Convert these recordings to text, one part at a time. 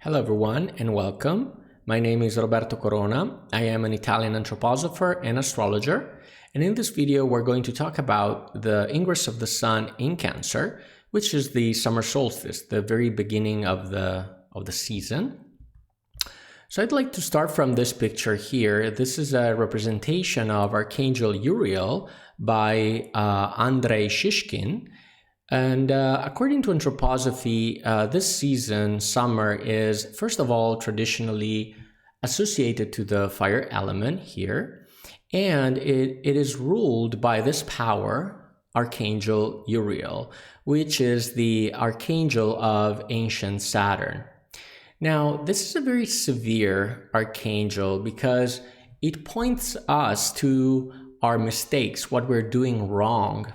Hello everyone and welcome. My name is Roberto Corona. I am an Italian anthroposopher and astrologer. And in this video, we're going to talk about the ingress of the sun in Cancer, which is the summer solstice, the very beginning of the season. So I'd like to start from this picture here. This is a representation of Archangel Uriel by Andrei Shishkin. And according to Anthroposophy, this season, summer, is first of all traditionally associated to the fire element here, and it is ruled by this power, Archangel Uriel, which is the archangel of ancient Saturn. Now, this is a very severe archangel because it points us to our mistakes, what we're doing wrong,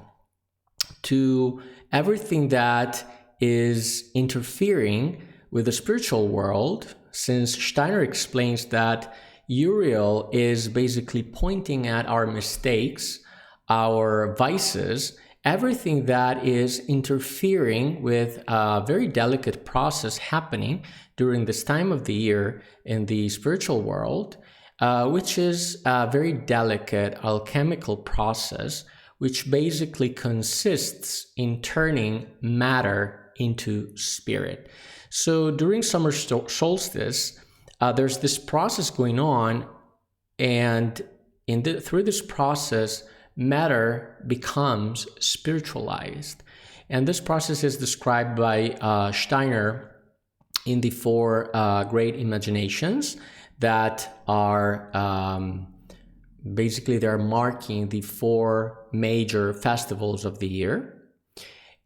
to everything that is interfering with the spiritual world, since Steiner explains that Uriel is basically pointing at our mistakes, our vices, everything that is interfering with a very delicate process happening during this time of the year in the spiritual world, which is a very delicate alchemical process which basically consists in turning matter into spirit. So during summer solstice, there's this process going on, and through this process, matter becomes spiritualized. And this process is described by Steiner in the four great imaginations that are basically, they're marking the four major festivals of the year.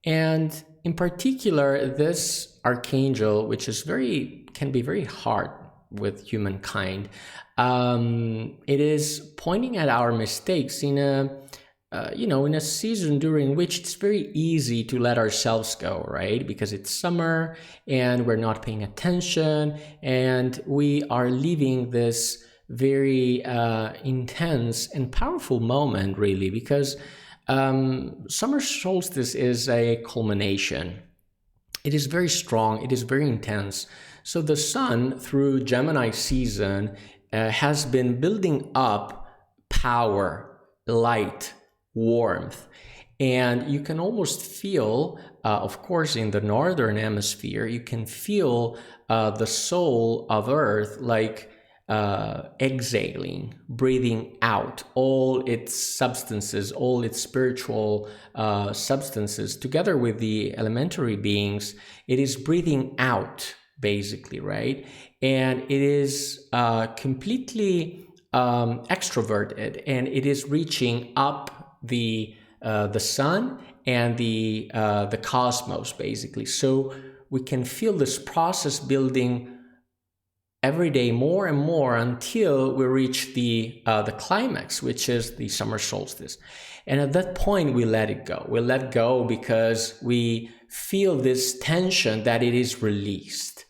And in particular, this archangel, which is can be very hard with humankind, it is pointing at our mistakes in a season during which it's very easy to let ourselves go, right? Because it's summer and we're not paying attention and we are living this very intense and powerful moment, really, because summer solstice is a culmination. It is very strong, it is very intense. So the sun, through Gemini season, has been building up power, light, warmth. And you can almost feel, of course, in the northern hemisphere, you can feel the soul of Earth like exhaling, breathing out all its substances, all its spiritual substances, together with the elementary beings. It is breathing out, basically, right? And it is completely extroverted, and it is reaching up the sun and the cosmos, basically. So we can feel this process building every day more and more until we reach the climax, which is the summer solstice. And at that point, we let it go. We let go because we feel this tension that it is released.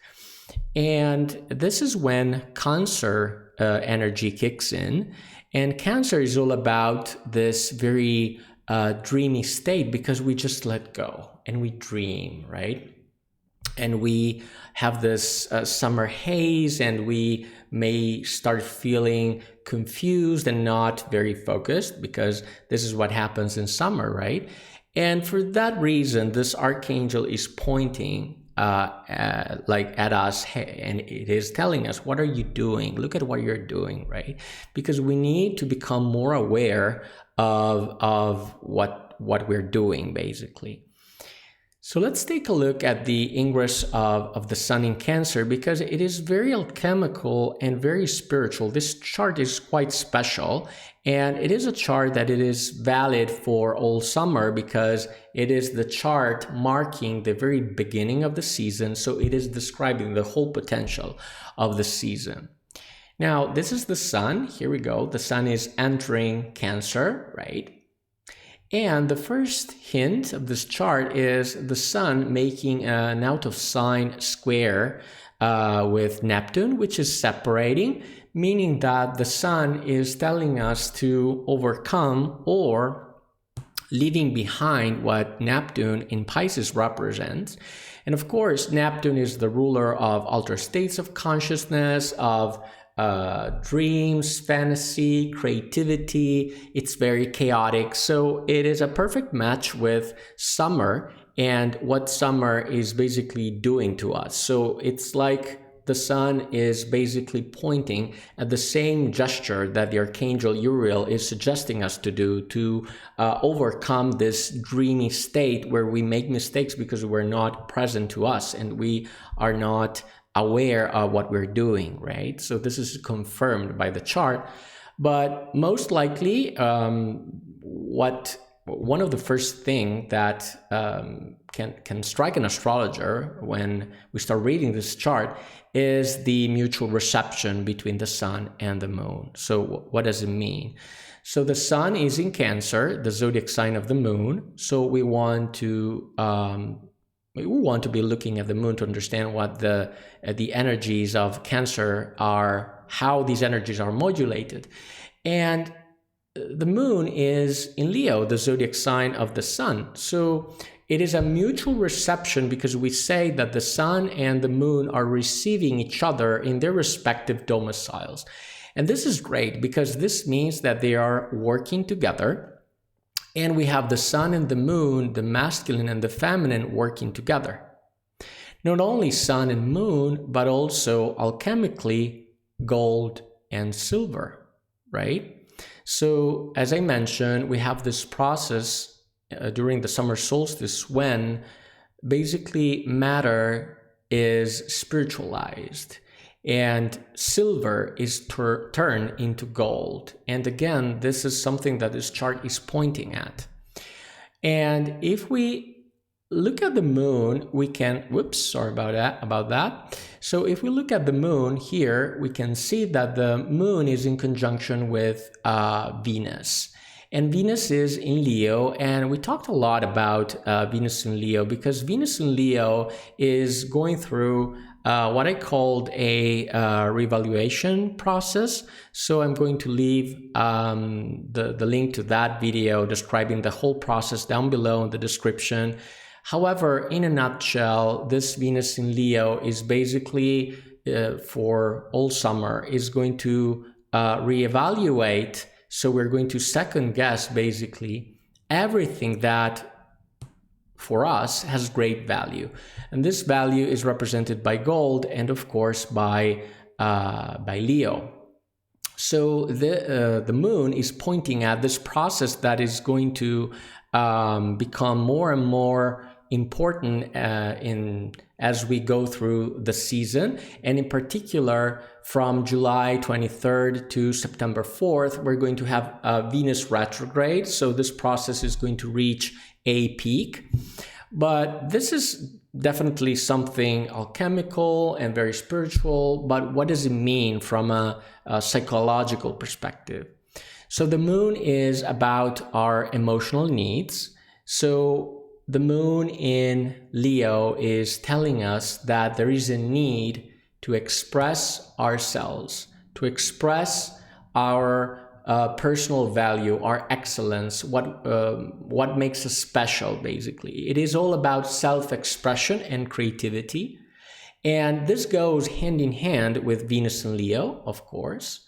And this is when Cancer energy kicks in. And Cancer is all about this very dreamy state because we just let go and we dream, right? And we have this summer haze, and we may start feeling confused and not very focused, because this is what happens in summer, right? And for that reason, this archangel is pointing at us, and it is telling us, what are you doing? Look at what you're doing, right? Because we need to become more aware of what we're doing, basically. So let's take a look at the ingress of the sun in Cancer, because it is very alchemical and very spiritual. This chart is quite special, and it is a chart that it is valid for all summer because it is the chart marking the very beginning of the season. So it is describing the whole potential of the season. Now, this is the sun. Here we go. The sun is entering Cancer, right? And the first hint of this chart is the sun making an out of sign square with Neptune, which is separating, meaning that the sun is telling us to overcome or leaving behind what Neptune in Pisces represents. And of course, Neptune is the ruler of altered states of consciousness, of dreams, fantasy, creativity. It's very chaotic. So it is a perfect match with summer and what summer is basically doing to us. So it's like the sun is basically pointing at the same gesture that the Archangel Uriel is suggesting us to do to overcome this dreamy state where we make mistakes because we're not present to us and we are not aware of what we're doing, right? So this is confirmed by the chart. But most likely, one of the first thing that can strike an astrologer when we start reading this chart is the mutual reception between the sun and the moon. So what does it mean? So the sun is in Cancer, the zodiac sign of the moon. So we want to be looking at the moon to understand what the energies of Cancer are, how these energies are modulated. And the moon is in Leo, the zodiac sign of the sun. So it is a mutual reception because we say that the sun and the moon are receiving each other in their respective domiciles. And this is great because this means that they are working together, and we have the sun and the moon, the masculine and the feminine, working together. Not only sun and moon, but also alchemically gold and silver, right? So as I mentioned, we have this process during the summer solstice when basically matter is spiritualized and silver is turned into gold. And again, this is something that this chart is pointing at. And if we look at the moon, we can, sorry about that. So if we look at the moon here, we can see that the moon is in conjunction with Venus. And Venus is in Leo, and we talked a lot about Venus in Leo because Venus in Leo is going through what I called a reevaluation process. So I'm going to leave the link to that video describing the whole process down below in the description. However, in a nutshell, this Venus in Leo is basically for all summer is going to reevaluate. So we're going to second guess basically everything that for us has great value. And this value is represented by gold and of course by Leo. So the moon is pointing at this process that is going to become more and more important as we go through the season, and in particular from July 23rd to September 4th, we're going to have Venus retrograde. So this process is going to reach a peak, but this is definitely something alchemical and very spiritual. But what does it mean from a psychological perspective? So the moon is about our emotional needs. So the moon in Leo is telling us that there is a need to express ourselves, to express our personal value, our excellence, what makes us special, basically. It is all about self-expression and creativity. And this goes hand in hand with Venus in Leo, of course.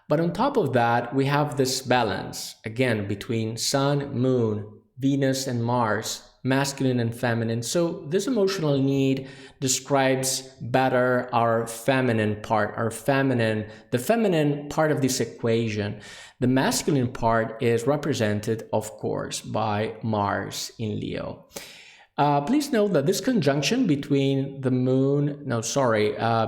But on top of that, we have this balance, again, between Sun, Moon, Venus, and Mars, masculine and feminine. So this emotional need describes better our feminine part, the feminine part of this equation. The masculine part is represented, of course, by Mars in Leo. Please note that this conjunction between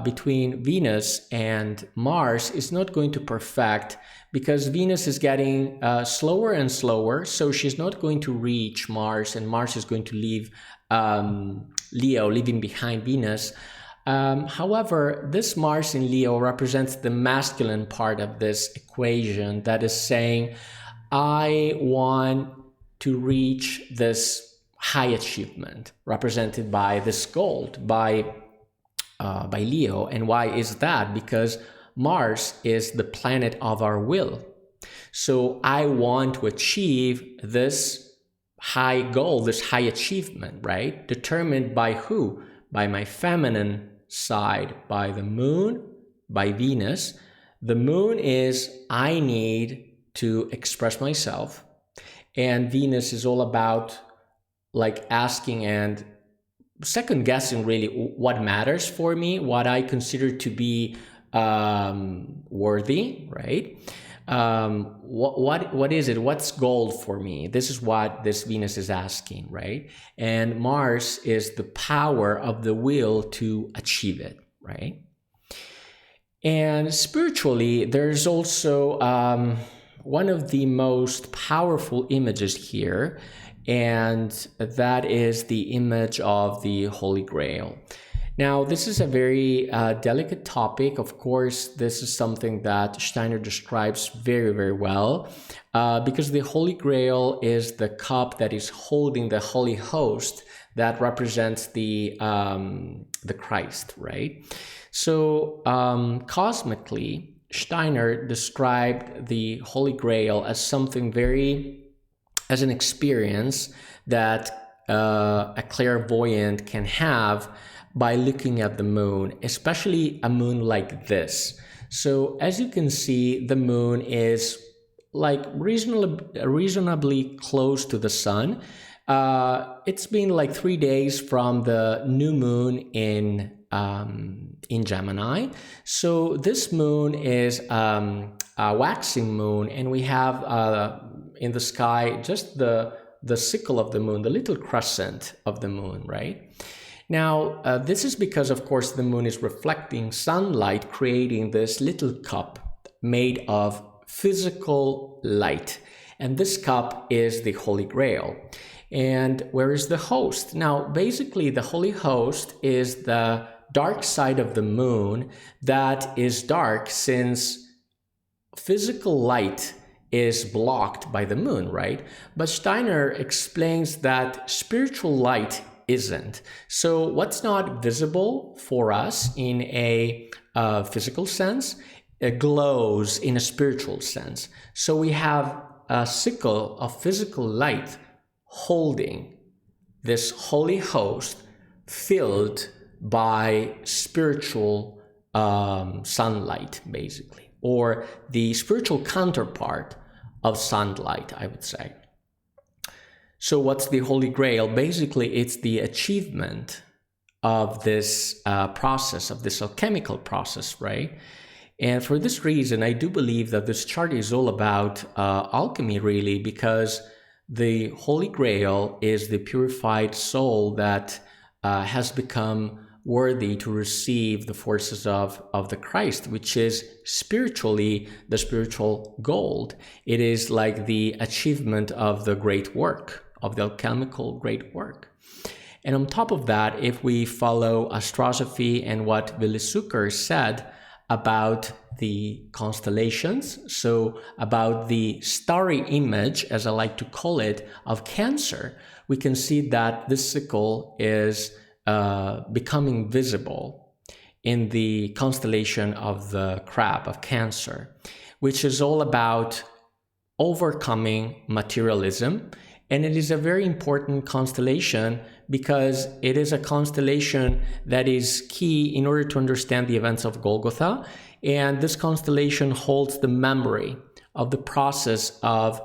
between Venus and Mars is not going to perfect because Venus is getting slower and slower, so she's not going to reach Mars, and Mars is going to leave Leo, leaving behind Venus. However, this Mars in Leo represents the masculine part of this equation that is saying, I want to reach this high achievement represented by this gold, by Leo. And why is that? Because Mars is the planet of our will. So I want to achieve this high goal, this high achievement, right? Determined by who? by my feminine side, by the moon, by Venus. The moon is I need to express myself, and Venus is all about like asking and second guessing really what matters for me, what I consider to be worthy, right? What is it? What's gold for me? This is what this Venus is asking, right? And Mars is the power of the will to achieve it, right? And spiritually, there's also one of the most powerful images here, and that is the image of the Holy Grail. Now, this is a very delicate topic. Of course, this is something that Steiner describes very, very well, because the Holy Grail is the cup that is holding the Holy Host that represents the Christ, right? So, cosmically, Steiner described the Holy Grail as something as an experience that a clairvoyant can have by looking at the moon, especially a moon like this. So as you can see, the moon is like reasonably close to the sun. It's been like 3 days from the new moon in Gemini. So this moon is a waxing moon, and we have in the sky just the sickle of the moon, the little crescent of the moon, right? Now, this is because, of course, the moon is reflecting sunlight, creating this little cup made of physical light. And this cup is the Holy Grail. And where is the host? Now, basically, the Holy Host is the dark side of the moon that is dark since physical light is blocked by the moon, right? But Steiner explains that spiritual light isn't. So what's not visible for us in a physical sense, it glows in a spiritual sense. So we have a sickle of physical light holding this Holy Host filled by spiritual sunlight, basically, or the spiritual counterpart of sunlight, I would say. So what's the Holy Grail? Basically, it's the achievement of this process, of this alchemical process, right? And for this reason, I do believe that this chart is all about alchemy, really, because the Holy Grail is the purified soul that has become worthy to receive the forces of the Christ, which is spiritually the spiritual gold. It is like the achievement of the great work, of the alchemical great work. And on top of that, if we follow Astrosophy and what Willi Zucker said about the constellations, so about the starry image, as I like to call it, of Cancer, we can see that this sickle is becoming visible in the constellation of the Crab of Cancer, which is all about overcoming materialism. And it is a very important constellation because it is a constellation that is key in order to understand the events of Golgotha. And this constellation holds the memory of the process of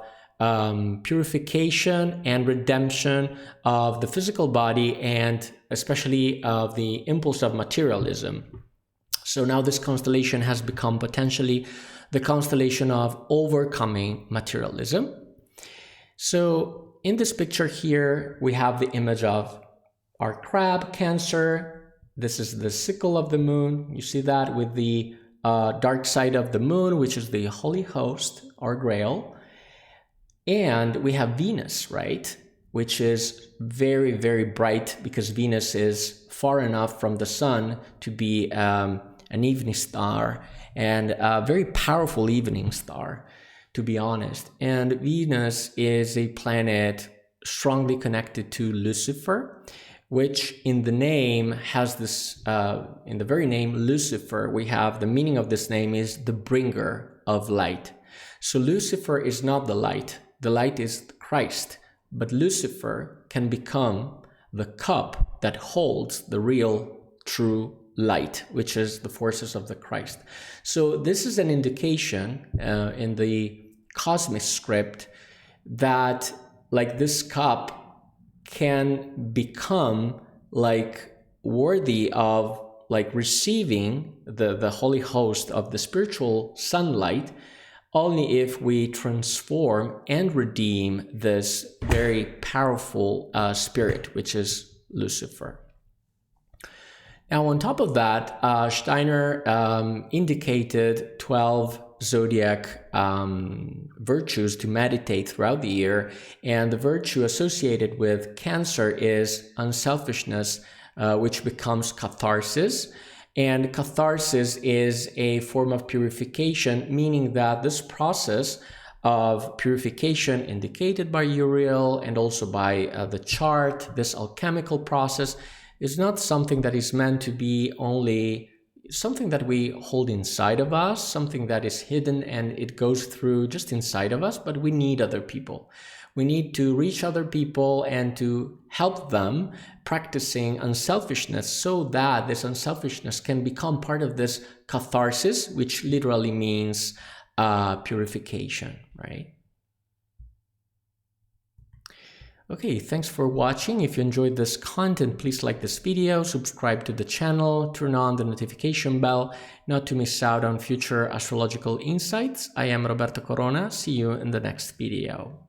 purification and redemption of the physical body, and especially of the impulse of materialism. So now this constellation has become potentially the constellation of overcoming materialism. So in this picture here, we have the image of our crab, Cancer. This is the sickle of the moon. You see that with the dark side of the moon, which is the Holy Host, our Grail. And we have Venus, right? Which is very, very bright because Venus is far enough from the sun to be an evening star, and a very powerful evening star, to be honest. And Venus is a planet strongly connected to Lucifer, which in the name has this, in the very name Lucifer, we have the meaning of this name is the bringer of light. So Lucifer is not the light is Christ, but Lucifer can become the cup that holds the real, true light, which is the forces of the Christ. So this is an indication in the cosmic script that like this cup can become like worthy of like receiving the holy host of the spiritual sunlight only if we transform and redeem this very powerful spirit, which is Lucifer. Now, on top of that, Steiner indicated 12 zodiac virtues to meditate throughout the year, and the virtue associated with Cancer is unselfishness, which becomes catharsis. And catharsis is a form of purification, meaning that this process of purification indicated by Uriel and also by the chart, this alchemical process, is not something that is meant to be only something that we hold inside of us, something that is hidden and it goes through just inside of us, but we need other people. We need to reach other people and to help them practicing unselfishness so that this unselfishness can become part of this catharsis, which literally means purification, right? Okay, thanks for watching. If you enjoyed this content, please like this video, subscribe to the channel, turn on the notification bell, not to miss out on future astrological insights. I am Roberto Corona. See you in the next video.